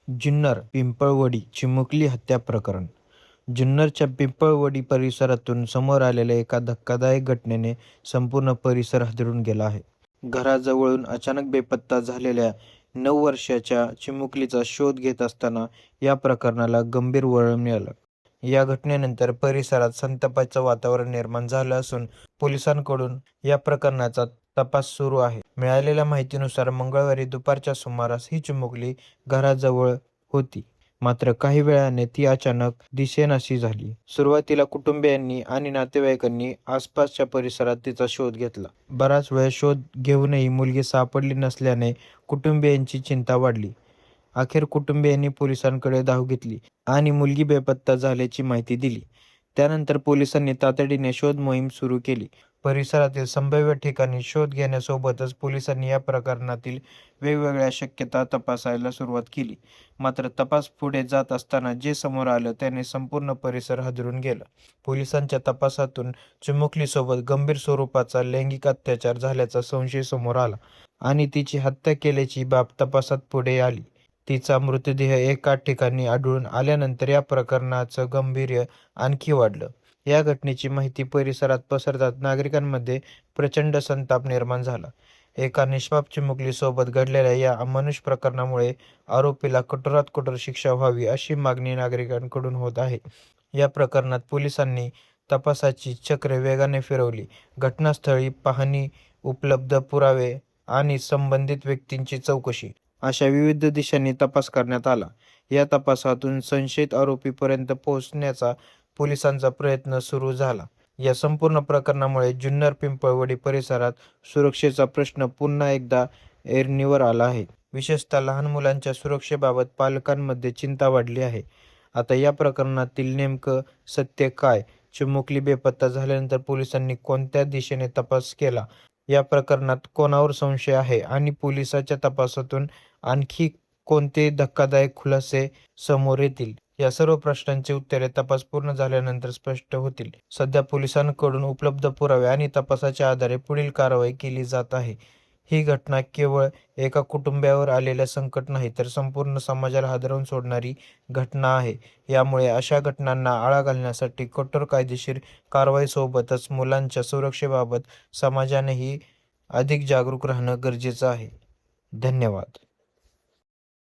जुन्नर पिंपळवडी चिमुकली हत्या प्रकरण. जुन्नरच्या पिंपळवडी परिसरातून समोर आलेल्या एका धक्कादायक घटनेने संपूर्ण परिसर हादरून गेला आहे. घराजवळून अचानक बेपत्ता झालेल्या 9 वर्षाच्या चिमुकलीचा शोध घेत असताना या प्रकरणाला गंभीर वळण मिळालं. या घटनेनंतर परिसरात संतापाचं वातावरण निर्माण झालं असून पोलिसांकडून या प्रकरणाचा तपास सुरू आहे. मिळालेल्या माहितीनुसार मंगळवारी दुपारच्या सुमारास ही चिमुकली घराजवळ होती. मात्र काही वेळाने ती अचानक दिसेनाशी झाली. सुरुवातीला कुटुंबियांनी आणि नातेवाईकांनी आसपासच्या परिसरात तिचा शोध घेतला. बराच वेळ शोध घेऊनही मुलगी सापडली नसल्याने कुटुंबियांची चिंता वाढली. अखेर कुटुंबियांनी पोलिसांकडे धाव घेतली आणि मुलगी बेपत्ता झाल्याची माहिती दिली. त्यानंतर पोलिसांनी तातडीने शोध मोहीम सुरू केली. परिसरातील संभाव्य ठिकाणी शोध घेण्यासोबतच पोलिसांनी या प्रकरणातील वेगवेगळ्या शक्यता तपासायला सुरुवात केली. मात्र तपास पुढे जात असताना जे समोर आलं त्याने संपूर्ण परिसर हादरून गेला. पोलिसांच्या तपासातून चिमुकलीसोबत गंभीर स्वरूपाचा लैंगिक अत्याचार झाल्याचा संशय समोर आला आणि तिची हत्या केल्याची बाब तपासात पुढे आली. तिचा मृतदेह एका ठिकाणी आढळून आल्यानंतर या प्रकरणाचं गांभीर्य आणखी वाढलं. या घटनेची माहिती परिसरात पसरताच नागरिकांमध्ये प्रचंड संताप निर्माण झाला. एका निष्पाप चिमुकलीसोबत घडलेल्या या अमानुष प्रकरणामुळे आरोपीला कठोरात कठोर शिक्षा व्हावी अशी मागणी नागरिकांकडून होत आहे. या प्रकरणात पोलिसांनी तपासाची चक्रे वेगाने फिरवली. घटनास्थळी पाहणी, उपलब्ध पुरावे आणि संबंधित व्यक्तींची चौकशी अशा विविध दिशांनी तपास करण्यात आला. या तपासातून संशयित आरोपीपर्यंत पोहोचण्याचा पोलिसांचा प्रयत्न सुरू झाला. या संपूर्ण प्रकरणामुळे जुन्नर पिंपळवडी परिसरात सुरक्षेचा प्रश्न पुन्हा एकदा ऐरणीवर आला आहे. विशेषतः लहान मुलांच्या सुरक्षेबाबत पालकांमध्ये चिंता वाढली आहे. आता या प्रकरणातील नेमकं सत्य काय? चिमुकली बेपत्ता झाल्यानंतर पोलिसांनी कोणत्या दिशेने तपास केला? या प्रकरणात कोणावर संशय आहे आणि पोलिसांच्या तपासातून आणखी कोणते धक्कादायक खुलासे समोर येतील? या सर्व प्रश्नांची उत्तरे तपास पूर्ण झाल्यानंतर स्पष्ट होतील. सध्या पोलिसांकडून उपलब्ध पुरावे आणि तपासाच्या आधारे पुढील कारवाई केली जात आहे. ही घटना केवळ एका कुटुंबावर आलेलं संकट नाही, तर संपूर्ण समाजाला हादरवून सोडणारी घटना आहे. यामुळे अशा घटनांना आळा घालण्यासाठी कठोर कायदेशीर कारवाईसोबतच मुलांच्या सुरक्षेबाबत समाजानेही अधिक जागरूक राहणं गरजेचं आहे. धन्यवाद.